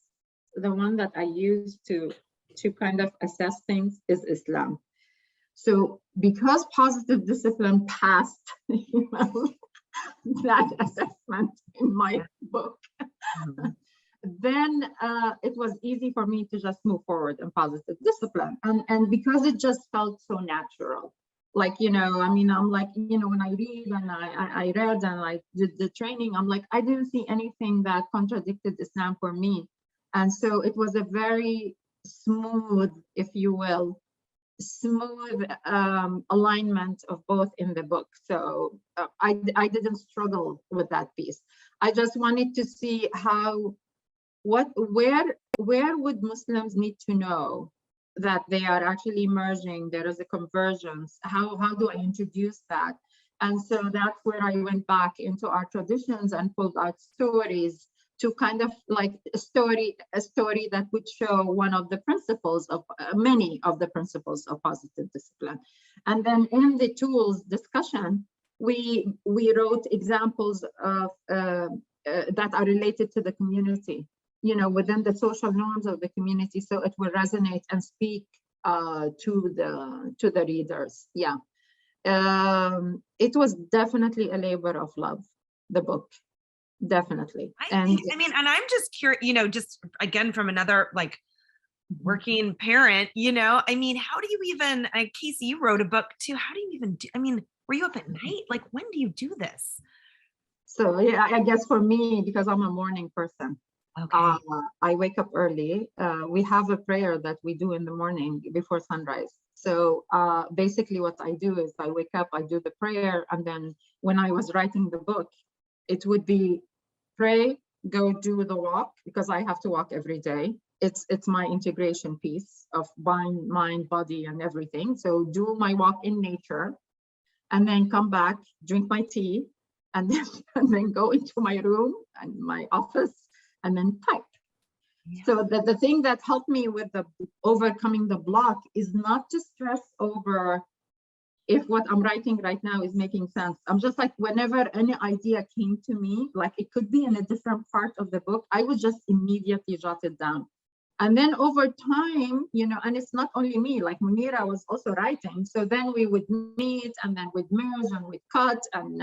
the one that I use to kind of assess things, is Islam. So because positive discipline passed that assessment in my book, then it was easy for me to just move forward in positive discipline. And because it just felt so natural. Like, I'm like, when I read and I read and I did the training, I'm like, I didn't see anything that contradicted Islam for me. And so it was a very smooth, if you will, alignment of both in the book. So I didn't struggle with that piece. I just wanted to see where would Muslims need to know that they are actually merging, there is a convergence. How do I introduce that? And so that's where I went back into our traditions and pulled out stories to kind of like a story that would show one of the principles of many of the principles of positive discipline. And then in the tools discussion, we wrote examples of that are related to the community, within the social norms of the community, so it will resonate and speak to the readers. It was definitely a labor of love, the book. Definitely. And I'm just curious, just again, from another like working parent, how do you even, Casey, you wrote a book too. How do you even do, were you up at night? Like, when do you do this? So yeah, I guess for me, because I'm a morning person, I wake up early. We have a prayer that we do in the morning before sunrise. So basically what I do is I wake up, I do the prayer. And then when I was writing the book, it would be pray, go do the walk, because I have to walk every day. It's my integration piece of mind, body, and everything. So do my walk in nature, and then come back, drink my tea, and then go into my room and my office, and then type. Yeah. So the thing that helped me with the overcoming the block is not to stress over if what I'm writing right now is making sense. I'm just like, whenever any idea came to me, like it could be in a different part of the book, I would just immediately jot it down. And then over time, and it's not only me, like Munira was also writing. So then we would meet, and then we'd merge and we'd cut, and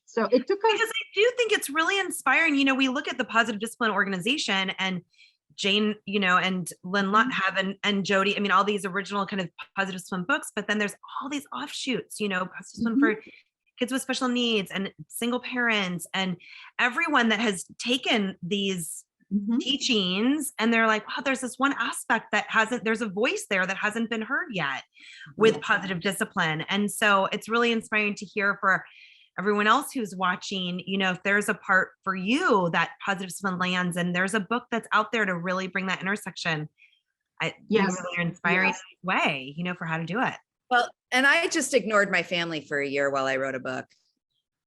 So it took us. Because I do think it's really inspiring. We look at the Positive Discipline Organization, and Jane, and Lynn Lutt have, and Jody, all these original kind of positive discipline books, but then there's all these offshoots, positive discipline for kids with special needs and single parents, and everyone that has taken these teachings, and they're like, wow, there's this one aspect there's a voice there that hasn't been heard yet with positive discipline. And so it's really inspiring to hear for everyone else who's watching, if there's a part for you that positive discipline lands, and there's a book that's out there to really bring that intersection. You really are inspiring way, for how to do it. Well, and I just ignored my family for a year while I wrote a book.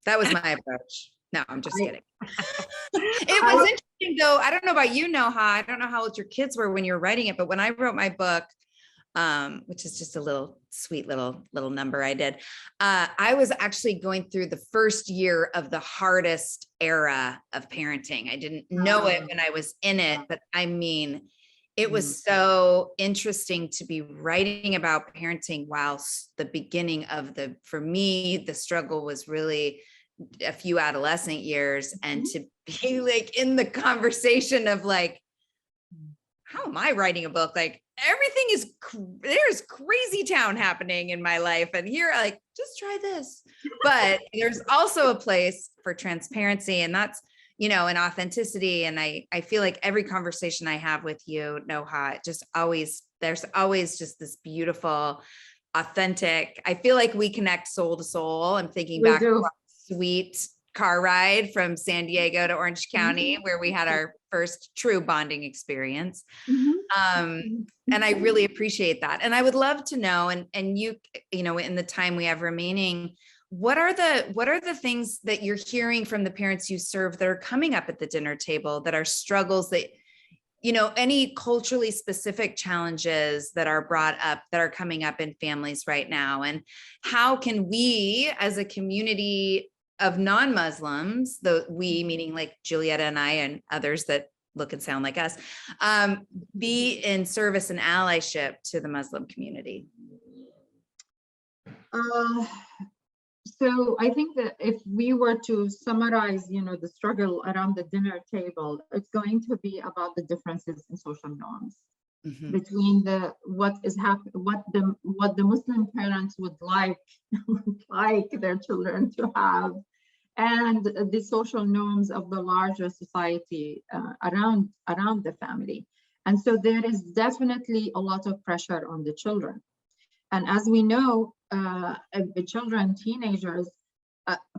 That was my approach. No, I'm just kidding. It was interesting though. I don't know about you, Noha. I don't know how old your kids were when you were writing it, but when I wrote my book, which is just a little sweet little number I did, I was actually going through the first year of the hardest era of parenting. I didn't know it when I was in it, but it was so interesting to be writing about parenting whilst the beginning of for me, the struggle was really a few adolescent years, and to be like in the conversation of like, how am I writing a book? Like everything there's crazy town happening in my life. And here, like, just try this. But there's also a place for transparency, and that's, and authenticity. And I feel like every conversation I have with you, Noha, there's always just this beautiful authentic. I feel like we connect soul to soul. I'm thinking We back to do. our sweet car ride from San Diego to Orange County, where we had our first true bonding experience. And I really appreciate that. And I would love to know, and you know, in the time we have remaining, what are the things that you're hearing from the parents you serve that are coming up at the dinner table that are struggles that, you know, any culturally specific challenges that are brought up that are coming up in families right now? And how can we as a community of non-Muslims, we meaning like Julietta and I and others that look and sound like us, be in service and allyship to the Muslim community? So I think that if we were to summarize, you know, the struggle around the dinner table, it's going to be about the differences in social norms between what the Muslim parents would like their children to have, and the social norms of the larger society around the family. And so there is definitely a lot of pressure on the children. And as we know, the children, teenagers,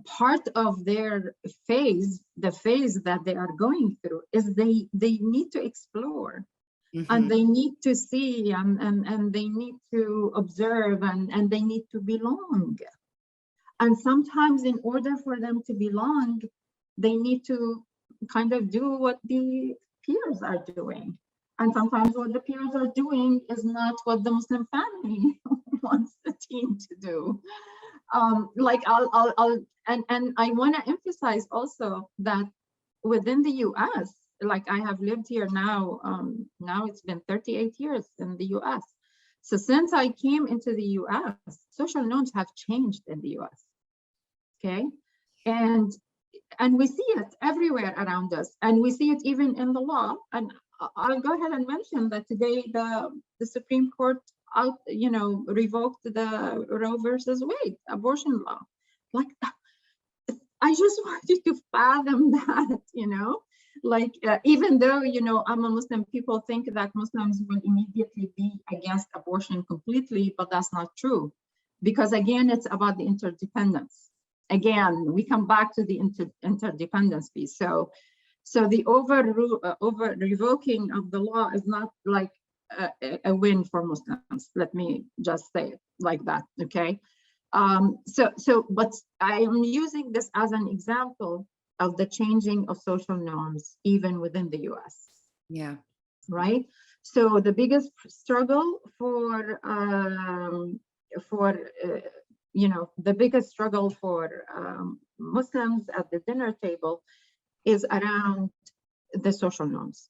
part of their phase, the phase that they are going through, is they need to explore, and they need to see, and they need to observe, and they need to belong. And sometimes in order for them to belong, they need to kind of do what the peers are doing. And sometimes what the peers are doing is not what the Muslim family wants the teen to do. And I want to emphasize also that within the US, like I have lived here now, now it's been 38 years in the US. So since I came into the US, social norms have changed in the US, okay? And we see it everywhere around us, and we see it even in the law. And I'll go ahead and mention that today the Supreme Court revoked the Roe versus Wade abortion law. Like, I just want you to fathom that, you know, like even though, you know, I'm a Muslim, people think that Muslims will immediately be against abortion completely, but that's not true, because again, it's about the interdependence. Again, we come back to the interdependence piece. So the over revoking of the law is not like a win for Muslims. Let me just say it like that, okay? But I am using this as an example of the changing of social norms even within the US. Yeah. Right. So the biggest struggle for Muslims at the dinner table is around the social norms,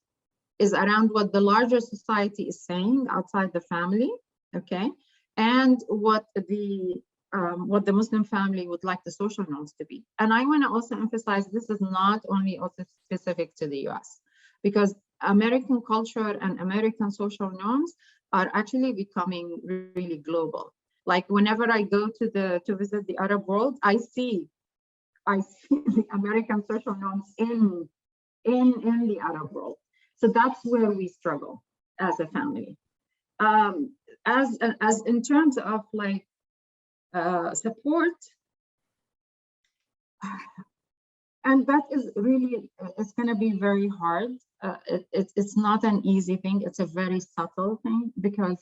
is around what the larger society is saying outside the family, okay, and what the Muslim family would like the social norms to be. And I want to also emphasize this is not only also specific to the US, because American culture and American social norms are actually becoming really global. Like whenever I go to visit the Arab world, I see the American social norms in the Arab world. So that's where we struggle as a family. As in terms of like support, and that is really, it's going to be very hard. It's not an easy thing. It's a very subtle thing, because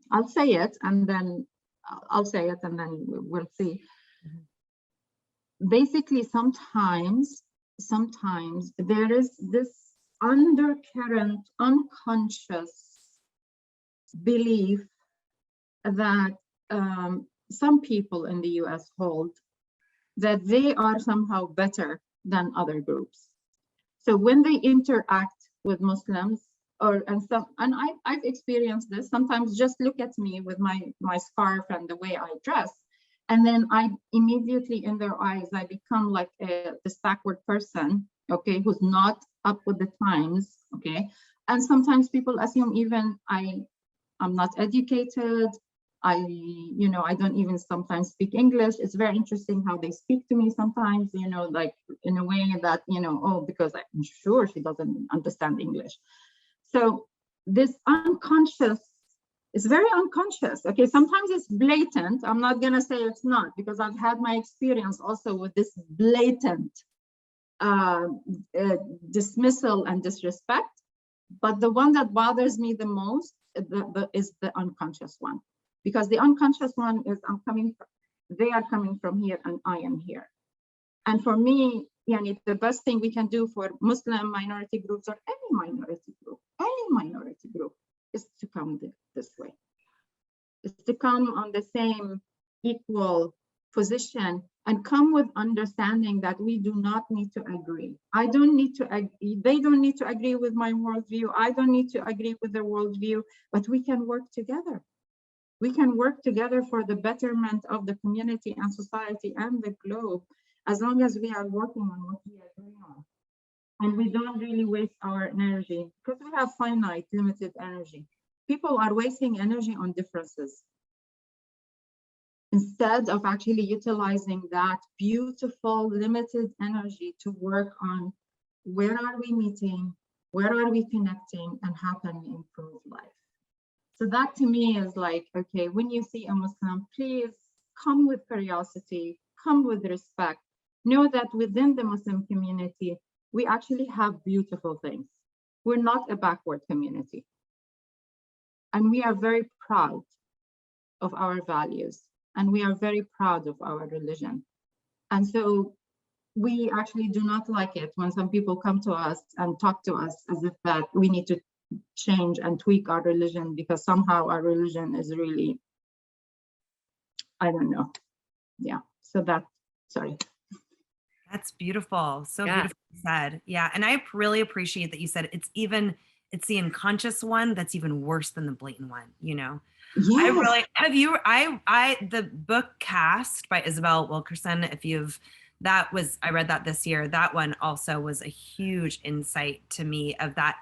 I'll say it and then we'll see. Basically, sometimes there is this undercurrent, unconscious belief that some people in the US hold, that they are somehow better than other groups. So when they interact with Muslims, I've experienced this. Sometimes just look at me with my scarf and the way I dress, and then I immediately, in their eyes, I become like this backward person, okay, who's not up with the times, okay. And sometimes people assume even I'm not educated. I don't even sometimes speak English. It's very interesting how they speak to me sometimes, you know, like in a way that, you know, oh, because I'm sure she doesn't understand English. So this unconscious It's very unconscious. Okay, sometimes it's blatant. I'm not gonna say it's not, because I've had my experience also with this blatant dismissal and disrespect. But the one that bothers me the most is the unconscious one, because the unconscious one is they are coming from here and I am here. And for me, the best thing we can do for Muslim minority groups, or any minority group, is to come this way. Is to come on the same equal position and come with understanding that we do not need to agree. I don't need to agree. They don't need to agree with my worldview. I don't need to agree with their worldview, but we can work together. We can work together for the betterment of the community and society and the globe, as long as we are working on what we agree on. And we don't really waste our energy, because we have finite, limited energy. People are wasting energy on differences, instead of actually utilizing that beautiful, limited energy to work on where are we meeting, where are we connecting, and how can we improve life. So that to me is like, okay, when you see a Muslim, please come with curiosity, come with respect. Know that within the Muslim community, we actually have beautiful things. We're not a backward community. And we are very proud of our values, and we are very proud of our religion. And so we actually do not like it when some people come to us and talk to us as if that we need to change and tweak our religion because somehow our religion is really, I don't know. Yeah, so sorry. That's beautiful. So Yeah. beautifully said. Yeah. And I really appreciate that you said it's the unconscious one that's even worse than the blatant one, Yes. I really the book Cast by Isabel Wilkerson, I read that this year. That one also was a huge insight to me of that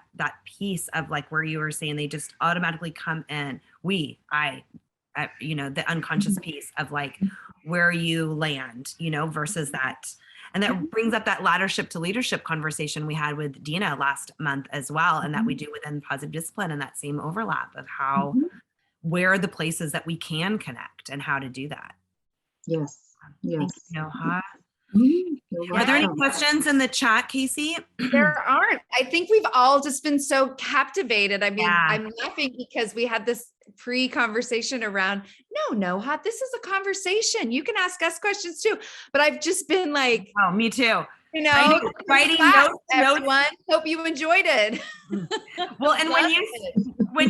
piece of like where you were saying they just automatically come in. The unconscious piece of like where you land, versus that. And that brings up that laddership to leadership conversation we had with Dina last month as well. And that we do within positive discipline, and that same overlap of how, where are the places that we can connect and how to do that. Yes. Thank you, Noha. Mm-hmm. Are there any questions in the chat, Casey? There aren't. I think we've all just been so captivated. I mean, Yeah. I'm laughing because we had this pre-conversation around, no, Noha, this is a conversation. You can ask us questions too. But I've just been like, Oh, me too. Writing notes, everyone. Hope you enjoyed it. Well, and when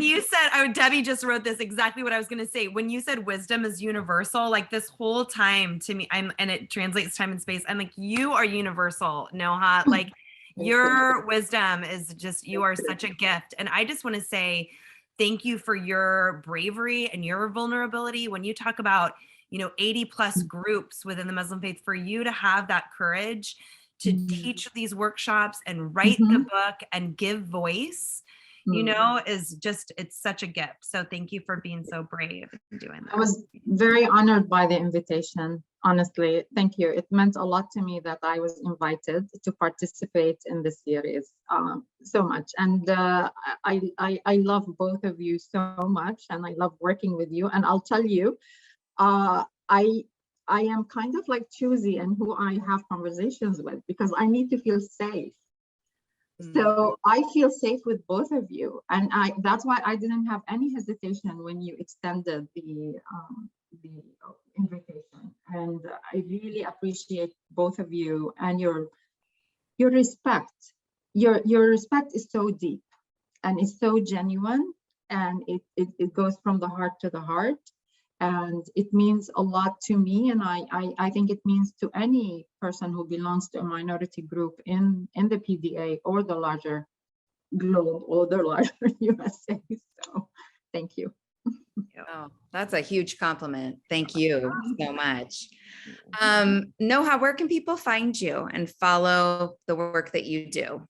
you said, Debbie just wrote this, exactly what I was going to say. When you said wisdom is universal, like this whole time to me, and it translates time and space. I'm like, you are universal, Noha. Like your wisdom is just, you are such a gift. And I just want to say thank you for your bravery and your vulnerability. When you talk about, 80 plus groups within the Muslim faith, for you to have that courage to teach these workshops and write the book and give voice, is just, it's such a gift. So thank you for being so brave and doing that. I was very honored by the invitation. Honestly, thank you. It meant a lot to me that I was invited to participate in this series so much. And I love both of you so much, and I love working with you. And I'll tell you, I am kind of like choosy in who I have conversations with, because I need to feel safe. So I feel safe with both of you. And that's why I didn't have any hesitation when you extended the invitation. And I really appreciate both of you and your respect. Your respect is so deep and it's so genuine, and it goes from the heart to the heart. And it means a lot to me, and I think it means to any person who belongs to a minority group in the PDA or the larger globe or the larger USA. So thank you. Oh, that's a huge compliment. Thank you so much. Noha, where can people find you and follow the work that you do?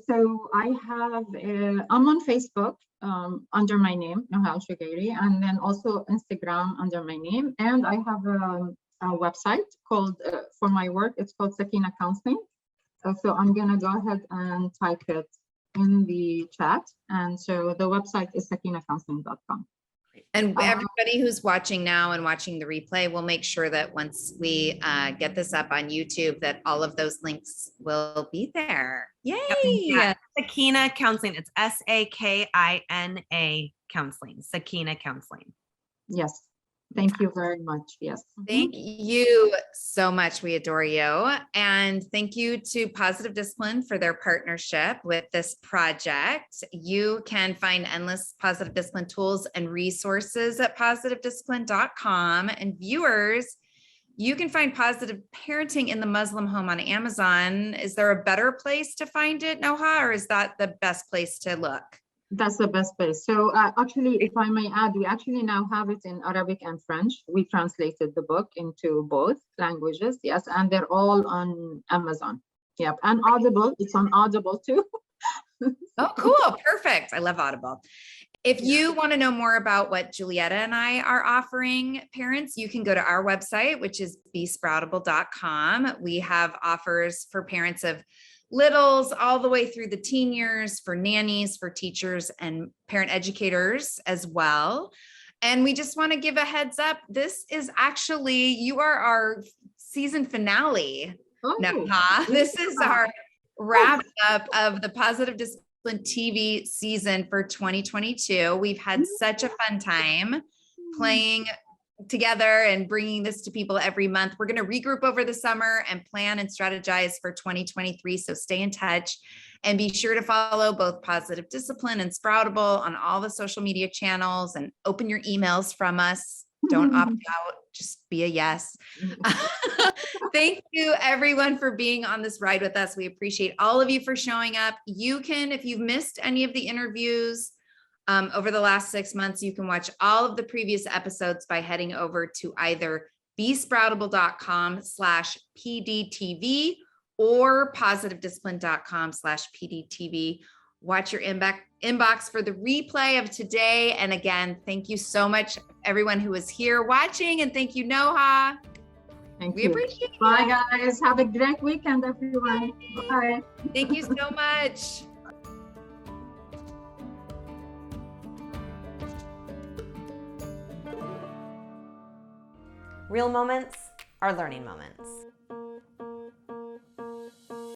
So I'm on Facebook under my name, Noha Alshugairi, and then also Instagram under my name. And I have a website called, for my work, it's called Sakina Counseling. So I'm gonna go ahead and type it in the chat. And so the website is sakinacounseling.com. And everybody who's watching now and watching the replay, we'll make sure that once we get this up on YouTube, that all of those links will be there. Yay! Yeah. Sakina Counseling. It's SAKINA Counseling. Sakina Counseling. Yes. Thank you very much. Yes. Thank you so much. We adore you. And thank you to Positive Discipline for their partnership with this project. You can find endless positive discipline tools and resources at positivediscipline.com. And viewers, you can find Positive Parenting in the Muslim Home on Amazon. Is there a better place to find it, Noha, or is that the best place to look? That's the best place. So actually, if I may add, we actually now have it in Arabic and French. We translated the book into both languages, yes, and they're all on Amazon. Yep, and Audible. It's on Audible too. Oh, cool. Perfect. I love Audible. If you want to know more about what Julietta and I are offering parents, you can go to our website, which is besproutable.com. We have offers for parents of littles all the way through the teen years, for nannies, for teachers and parent educators as well. And we just want to give a heads up. This is actually, you are our season finale. Noha. This is our wrap up of the Positive Discipline TV season for 2022. We've had such a fun time playing together and bringing this to people every month. We're going to regroup over the summer and plan and strategize for 2023. So stay in touch and be sure to follow both Positive Discipline and Sproutable on all the social media channels and open your emails from us. Don't opt out, just be a yes. Thank you everyone for being on this ride with us. We appreciate all of you for showing up. You can, if you've missed any of the interviews, over the last 6 months, you can watch all of the previous episodes by heading over to either besproutable.com/PDTV or positivediscipline.com/PDTV. Watch your inbox for the replay of today. And again, thank you so much, everyone who is here watching. And thank you, Noha. We appreciate it. Bye, guys. Have a great weekend, everyone. Bye. Thank you so much. Real moments are learning moments.